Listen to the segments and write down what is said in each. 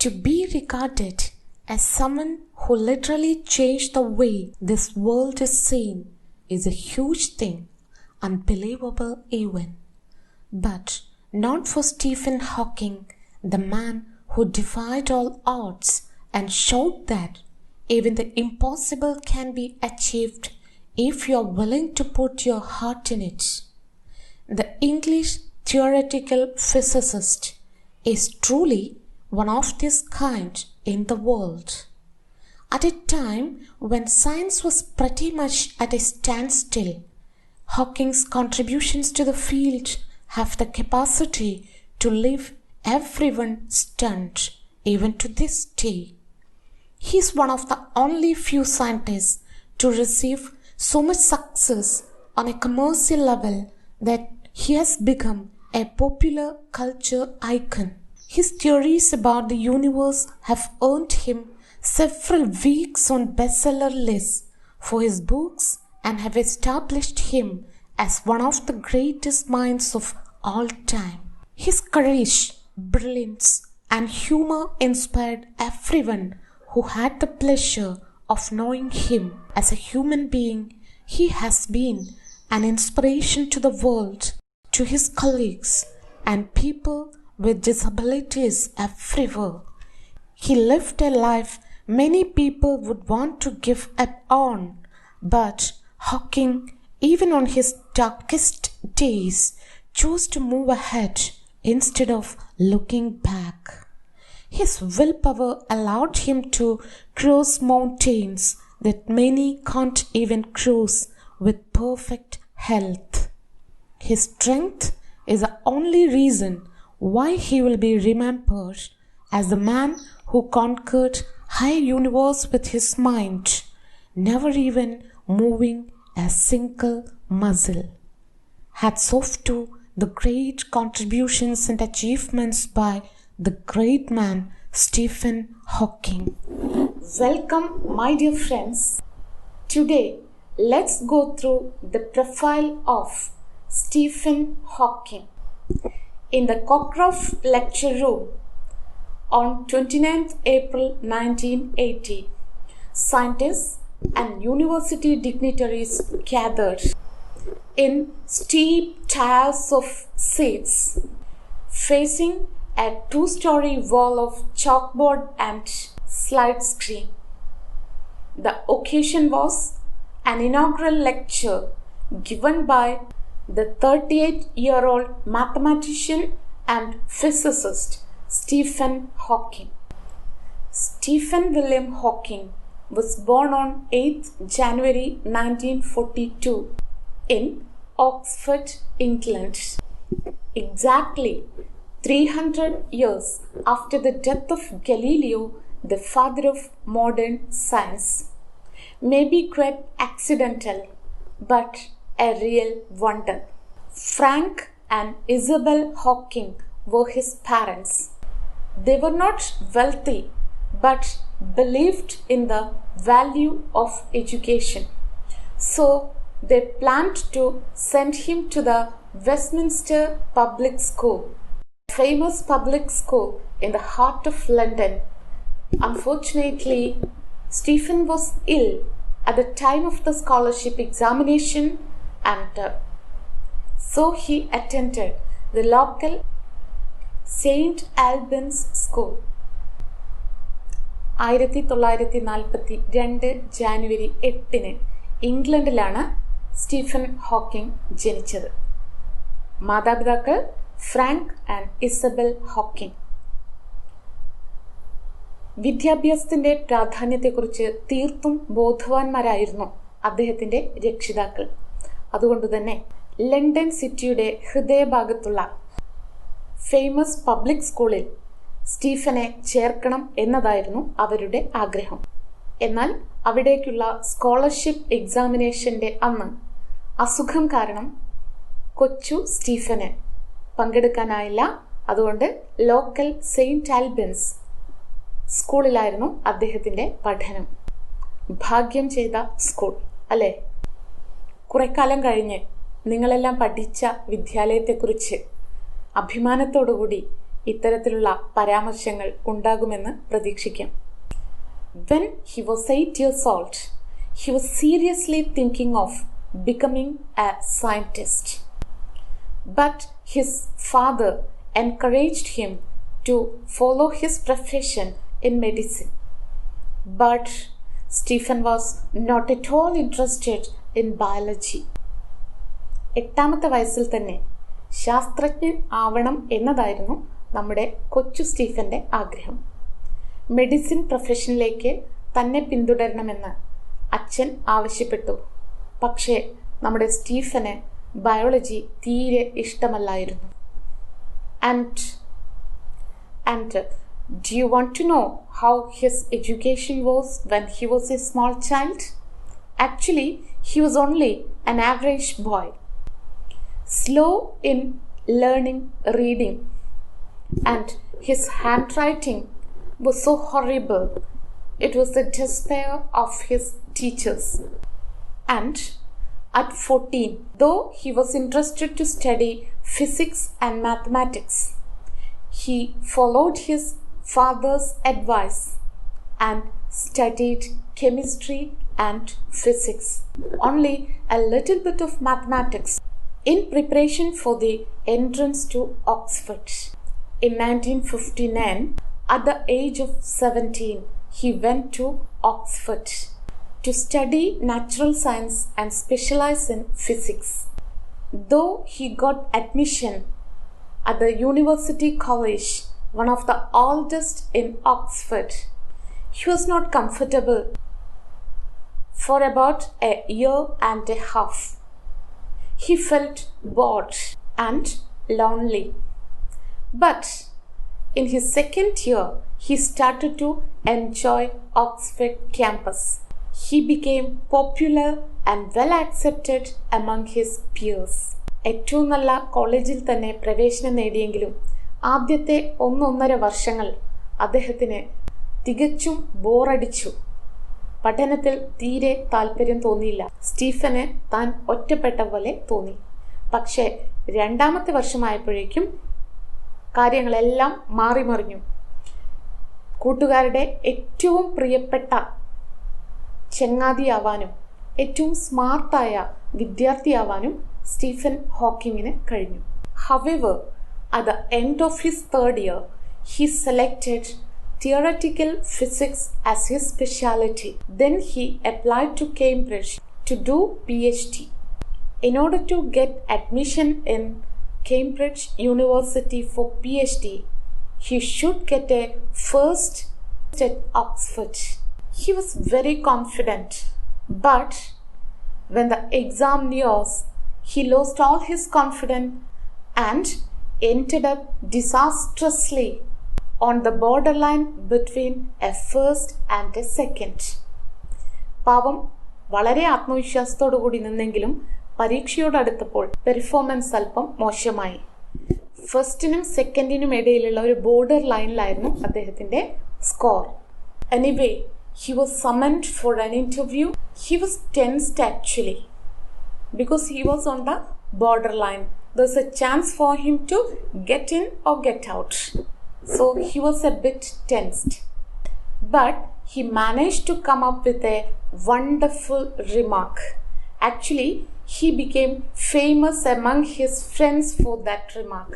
To be regarded as someone who literally changed the way this world is seen is a huge thing, unbelievable even. But not for Stephen Hawking, the man who defied all odds and showed that even the impossible can be achieved if you are willing to put your heart in it. The English theoretical physicist is truly one of this kind in the world. At a time when science was pretty much at a standstill, Hawking's contributions to the field have the capacity to leave everyone stunned, even to this day. He is one of the only few scientists to receive so much success on a commercial level that he has become a popular culture icon. His theories about the universe have earned him several weeks on bestseller lists for his books and have established him as one of the greatest minds of all time. His courage, brilliance, and humor inspired everyone who had the pleasure of knowing him. As a human being, he has been an inspiration to the world, to his colleagues, and people with disabilities everywhere. He lived a life many people would want to give up on, but Hawking, even on his darkest days, chose to move ahead instead of looking back. His willpower allowed him to cross mountains that many can't even cross with perfect health. His strength is the only reason why he will be remembered as the man who conquered high universe with his mind, never even moving a single muscle. Hats off to the great contributions and achievements by the great man Stephen Hawking. Welcome, my dear friends. Today, let's go through the profile of Stephen Hawking. In the Cockcroft Lecture Room on 29th April 1980, scientists and university dignitaries gathered in steep tiers of seats, facing a two-story wall of chalkboard and slide screen. The occasion was an inaugural lecture given by the 38-year-old mathematician and physicist Stephen Hawking. Stephen William Hawking was born on 8th January 1942 in Oxford, England, exactly 300 years after the death of Galileo, the father of modern science. Maybe quite accidental, but a real wonder. Frank and Isabel Hawking were his parents. They were not wealthy, but believed in the value of education. So they planned to send him to the Westminster Public School, a famous public school in the heart of London. Unfortunately, Stephen was ill at the time of the scholarship examination, and so he attended the local St. Albans School. 1942 ജാനുവരി 8 ഇംഗ്ലണ്ടിലാണ് Stephen Hawking ജനിച്ചത്. മാതാപിതാക്കൾ Frank and Isabel Hawking. വിദ്യാഭ്യാസത്തിന്റെ പ്രാധാന്യത്തെക്കുറിച്ച് തീർത്തും ബോധവാന്മാരായിരുന്നു അദ്ദേഹത്തിന്റെ രക്ഷിതാക്കൾ. അതുകൊണ്ടുതന്നെ ലണ്ടൻ സിറ്റിയുടെ ഹൃദയഭാഗത്തുള്ള ഫേമസ് പബ്ലിക് സ്കൂളിൽ സ്റ്റീഫനെ ചേർക്കണം എന്നതായിരുന്നു അവരുടെ ആഗ്രഹം. എന്നാൽ അവിടേക്കുള്ള സ്കോളർഷിപ്പ് എക്സാമിനേഷന്റെ അന്ന് അസുഖം കാരണം കൊച്ചു സ്റ്റീഫന് പങ്കെടുക്കാനായില്ല. അതുകൊണ്ട് ലോക്കൽ സെയിന്റ് ആൽബൻസ് സ്കൂളിലായിരുന്നു അദ്ദേഹത്തിന്റെ പഠനം. ഭാഗ്യം ചെയ്ത സ്കൂൾ അല്ലേ? കുറെ കാലം കഴിഞ്ഞ് നിങ്ങളെല്ലാം പഠിച്ച വിദ്യാലയത്തെക്കുറിച്ച് അഭിമാനത്തോടുകൂടി ഇത്തരത്തിലുള്ള പരാമർശങ്ങൾ ഉണ്ടാകുമെന്ന് പ്രതീക്ഷിക്കാം. When he was 8 years old, he was seriously thinking of becoming a scientist. But his father encouraged him to follow his profession in medicine. But Stephen was not at all interested in biology. 8-ാമത്തെ വയസ്സിൽ തന്നെ ശാസ്ത്രജ്ഞൻ ആവണം എന്നതായിരുന്നു നമ്മുടെ കൊച്ചു സ്റ്റീഫന്റെ ആഗ്രഹം. Medicine പ്രൊഫഷനിലേക്ക് തന്നെ പിന്തുടരണമെന്ന് അച്ഛൻ ആവശ്യപ്പെട്ടു. പക്ഷേ നമ്മുടെ സ്റ്റീഫന് ബയോളജി തീരെ ഇഷ്ടമല്ലായിരുന്നു. And do you want to know how his education was when he was a small child? Actually, he was only an average boy, slow in learning reading, and his handwriting was so horrible. It was the despair of his teachers. And at 14, though he was interested to study physics and mathematics, he followed his father's advice and studied chemistry and physics, only a little bit of mathematics, in preparation for the entrance to Oxford. In 1959, at the age of 17, he went to Oxford to study natural science and specialize in physics. Though he got admission at the University College, one of the oldest in Oxford, he was not comfortable for about a year and a half. He felt bored and lonely. But in his second year, he started to enjoy Oxford campus. He became popular and well accepted among his peers. ഏറ്റവും നല്ല കോളേജിൽ തന്നെ പ്രവേശനം നേടിയെങ്കിലും ആദ്യത്തെ 1.5 വർഷങ്ങൾ അദ്ദേഹത്തിന് തികച്ചും ബോറടിച്ചു. പഠനത്തിൽ തീരെ താല്പര്യം തോന്നിയില്ല. സ്റ്റീഫന് താൻ ഒറ്റപ്പെട്ട പോലെ തോന്നി. പക്ഷേ 2-ാമത്തെ വർഷമായപ്പോഴേക്കും കാര്യങ്ങളെല്ലാം മാറിമറിഞ്ഞു. കൂട്ടുകാരുടെ ഏറ്റവും പ്രിയപ്പെട്ട ചങ്ങാതിയാവാനും ഏറ്റവും സ്മാർട്ടായ വിദ്യാർത്ഥിയാവാനും സ്റ്റീഫൻ ഹോക്കിങ്ങിന് കഴിഞ്ഞു. However, at the end of his 3rd year, he selected theoretical physics as his specialty. Then he applied to Cambridge to do PhD. In order to get admission in Cambridge University for PhD, he should get a first at Oxford. He was very confident, but when the exam nears, he lost all his confidence and ended up disastrously on the borderline between a first and a second. പാവം വളരെ ആത്മവിശ്വാസത്തോടു കൂടി നിന്നെങ്കിലും പരീക്ഷയോടടുത്തപ്പോൾ performance അല്പം മോശമായി. ഫസ്റ്റിനും സെക്കൻഡിനും ഇടയിലുള്ള ഒരു border ലൈനിലായിരുന്നു അദ്ദേഹത്തിന്റെ score. Anyway, he was summoned for an interview. He was tensed actually because he was on the borderline. There's a chance for him to get in or get out. So he was a bit tensed. But he managed to come up with a wonderful remark. Actually, he became famous among his friends for that remark.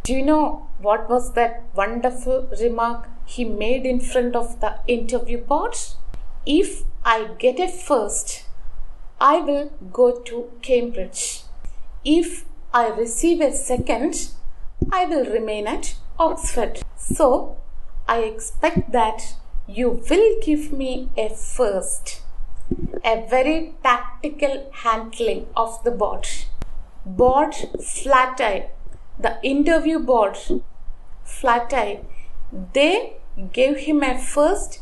Do you know what was that wonderful remark he made in front of the interview board? If I get a first, I will go to Cambridge. If I receive a second, I will remain at Oxford. So, I expect that you will give me a first. A very tactical handling of the board. Board flat-eyed. The interview board flat-eyed. They gave him a first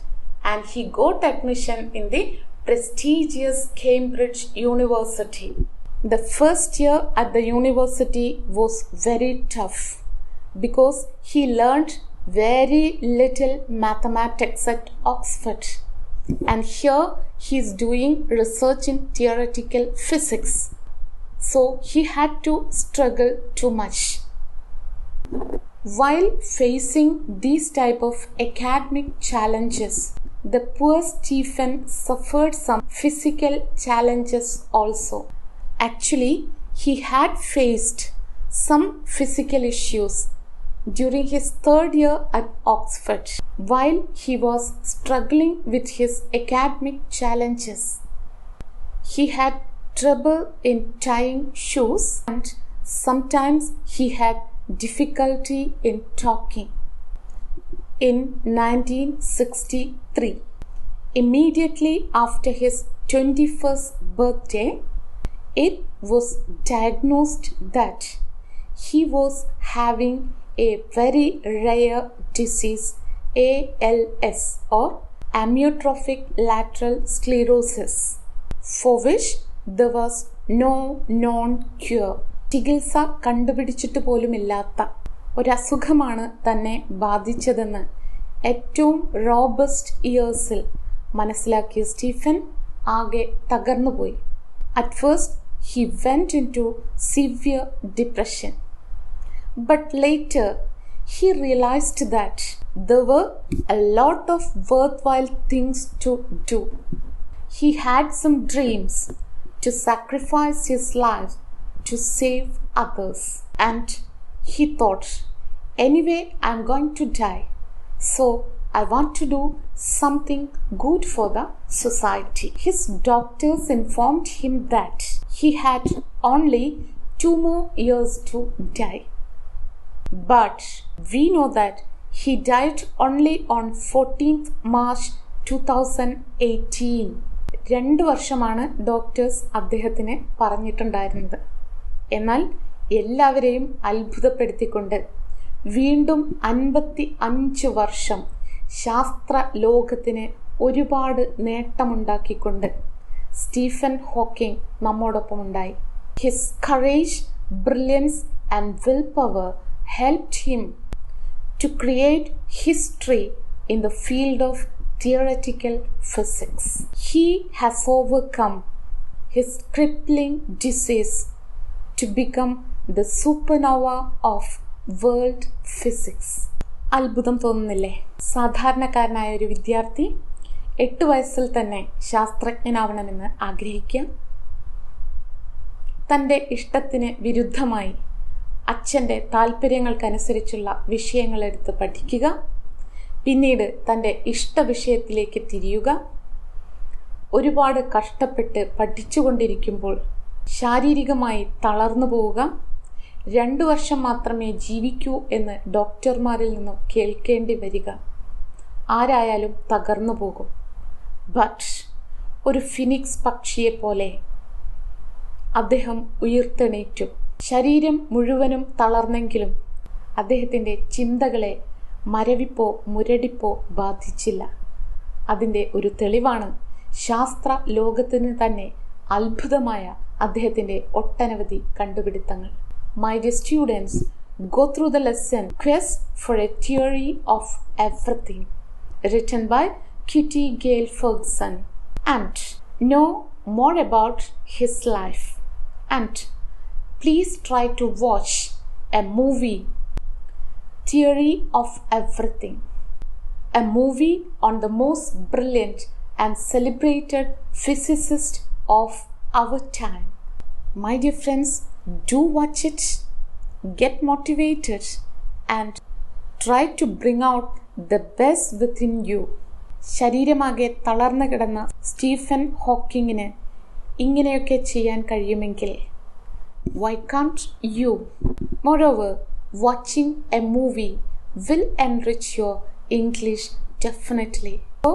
and he got admission in the prestigious Cambridge University. The first year at the university was very tough because he learned very little mathematics at Oxford, and here he is doing research in theoretical physics, so he had to struggle too much. While facing these type of academic challenges, the poor Stephen suffered some physical challenges also. Actually, he had faced some physical issues during his third year at Oxford. While he was struggling with his academic challenges, he had trouble in tying shoes and sometimes he had difficulty in talking. In 1963, immediately after his 21st birthday, it was diagnosed that he was having a very rare disease, ALS or amyotrophic lateral sclerosis, for which there was no known cure. ചികിത്സ കണ്ടുപിടിച്ചിട്ട് പോലുമില്ലാത്ത ഒരസുഖമാണ് തന്നെ ബാധിച്ചതെന്ന് ഏറ്റവും robust ഇയേഴ്സിൽ മനസ്സിലാക്കിയ Stephen ആകെ തകർന്നുപോയി. At first he went into severe depression, but later he realized that there were a lot of worthwhile things to do. He had some dreams to sacrifice his life to save others, and he thought, anyway I'm going to die, so I want to do something good for the society. His doctors informed him that he had only 2 more years to die. But we know that he died only on 14th March 2018. 2 വർഷമാണ് doctors അദ്ദേഹത്തിന് പറഞ്ഞിട്ടുണ്ടായിരുന്നത്. എന്നാൽ എല്ലാവരെയും അത്ഭുതപ്പെടുത്തിക്കൊണ്ട് വീണ്ടും 55 വർഷം ശാസ്ത്ര ലോകത്തിന് ഒരുപാട് നേട്ടമുണ്ടാക്കിക്കൊണ്ട് സ്റ്റീഫൻ ഹോക്കിംഗ് നമ്മോടൊപ്പമുണ്ടായി. His courage, brilliance and willpower helped him to create history in the field of theoretical physics. He has overcome his crippling disease to become the supernova of world physics. അത്ഭുതം തോന്നുന്നില്ലേ? സാധാരണക്കാരനായ ഒരു വിദ്യാർത്ഥി 8 വയസ്സിൽ തന്നെ ശാസ്ത്രജ്ഞനാവണമെന്ന് ആഗ്രഹിക്കുക, തൻ്റെ ഇഷ്ടത്തിന് വിരുദ്ധമായി അച്ഛൻ്റെ താല്പര്യങ്ങൾക്കനുസരിച്ചുള്ള വിഷയങ്ങളെടുത്ത് പഠിക്കുക, പിന്നീട് തൻ്റെ ഇഷ്ടവിഷയത്തിലേക്ക് തിരിയുക, ഒരുപാട് കഷ്ടപ്പെട്ട് പഠിച്ചുകൊണ്ടിരിക്കുമ്പോൾ ശാരീരികമായി തളർന്നു പോവുക, 2 വർഷം മാത്രമേ ജീവിക്കൂ എന്ന് ഡോക്ടർമാരിൽ നിന്നും കേൾക്കേണ്ടി വരിക. ആരായാലും തകർന്നു പോകും. ബട്ട് ഒരു ഫിനിക്സ് പക്ഷിയെ പോലെ അദ്ദേഹം ഉയർത്തെണീറ്റു. ശരീരം മുഴുവനും തളർന്നെങ്കിലും അദ്ദേഹത്തിൻ്റെ ചിന്തകളെ മരവിപ്പോ മുരടിപ്പോ ബാധിച്ചില്ല. അതിൻ്റെ ഒരു തെളിവാണ് ശാസ്ത്ര ലോകത്തിന് തന്നെ അത്ഭുതമായ അദ്ദേഹത്തിൻ്റെ ഒട്ടനവധി കണ്ടുപിടുത്തങ്ങൾ. My dear students, go through the lesson Quest for a Theory of Everything, written by Kitty Gale Ferguson, and know more about his life. And please try to watch a movie, Theory of Everything, a movie on the most brilliant and celebrated physicist of our time. My dear friends, do watch it, get motivated and try to bring out the best within you. ശരീരമാകെ തളർന്നു കിടന്ന Stephen ഹോക്കിങ്ങിന് ഇങ്ങനെയൊക്കെ ചെയ്യാൻ കഴിയുമെങ്കിൽ why can't you? Moreover, watching a movie will enrich your English definitely. So,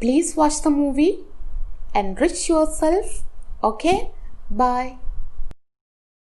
please watch the movie, enrich yourself. Okay? Bye.